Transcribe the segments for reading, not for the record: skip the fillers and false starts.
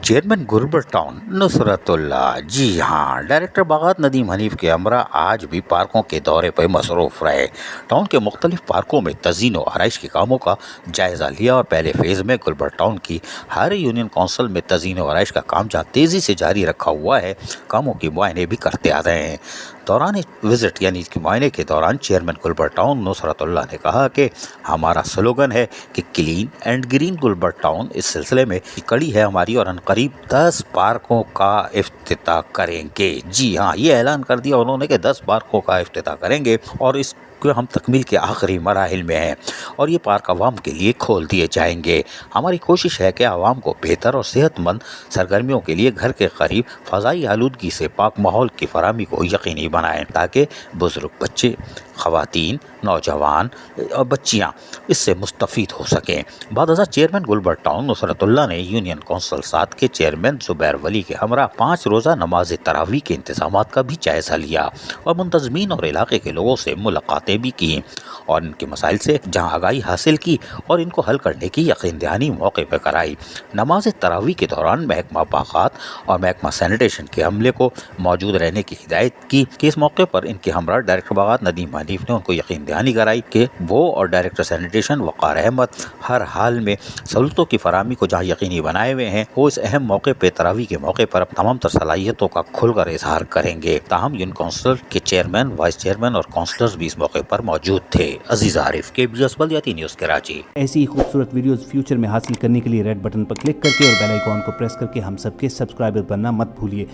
Chairman गुरबत town नुसरतुल्ला। जी हाँ, director बागात Nadeem Hanif के हमरा आज भी पार्कों के दौरे पर मसरूफ रहे। टाउन के मुख्तलिफ पार्कों में तज़ीन और आरइश के कामों का जायज़ा लिया और पहले फेज़ में गुरबत टाउन की हर यूनियन काउंसिल में तज़ीन और आरइश का काम जहाँ तेज़ी से जारी रखा हुआ है, कामों के मुआयने भी करते आ रहे हैं। दौरान विजिट यानी इसके मुआयने के दौरान चेयरमैन गुरबत टाउन नुसरतुल्ला ने कहा कि हमारा स्लोगन है कि क्लीन एंड ग्रीन गुरबत टाउन। इस सिलसिले में कड़ी है हमारी और करीब 10 पार्कों का इफ्तिताह करेंगे। जी हाँ, ये ऐलान कर दिया उन्होंने कि 10 पार्कों का इफ्तिताह करेंगे और इस हम तकमील के आखिरी मराहिल में हैं और ये पार्क आवाम के लिए खोल दिए जाएंगे। हमारी कोशिश है कि आवाम को बेहतर और सेहतमंद सरगर्मियों के लिए घर के करीब फ़ज़ाई आलूदगी से पाक माहौल की फराहमी को यकीनी बनाएं ताकि बुज़ुर्ग, बच्चे, ख़वातीन, नौजवान और बच्चियाँ इससे मुस्तफ़ीद हो सकें। बादशाह चेयरमैन गुरबत टाउन नुसरतुल्ला ने यूनियन काउंसिल 7 के चेयरमैन ज़ुबैर वली के हमरा 5 रोज़ा नमाज तरावी के इंतज़ामात का भी जायज़ा लिया और मुंतज़मीन और इलाके के लोगों से मुलाकातें भी की और इनके मसाइल से जहां आगाही हासिल की और इनको हल करने की यकीन दहानी मौके पर कराई। नमाज तरावी के दौरान महकमा बागात और महकमा सैनिटेशन के अमले को मौजूद रहने की हिदायत की कि इस मौके पर इनके हमरा डायरेक्टर बागात नदीम हनीफ ने उनको यकीन दहानी कराई कि वो और डायरेक्टर सैनिटेशन वक़ार अहमद हर हाल में सहूलतों की फराहमी को जहाँ यकीनी बनाए हुए हैं, वो इस अहम मौके पर तरावी के मौके पर तमाम तर सलाहियतों का खुलकर इजहार करेंगे। ताहम यूनियन काउंसिल के चेयरमैन, वाइस चेयरमैन और काउंसलर्स भी इस मौके पर मौजूद थे। अजीज आरिफ, KBS बल्दियाती न्यूज़, कराची। ऐसी ही खूबसूरत वीडियोस फ्यूचर में हासिल करने के लिए रेड बटन पर क्लिक करके और बेल आइकॉन को प्रेस करके हम सबके सब्सक्राइबर बनना मत भूलिए।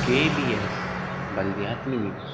KBS बल्दियाती न्यूज़।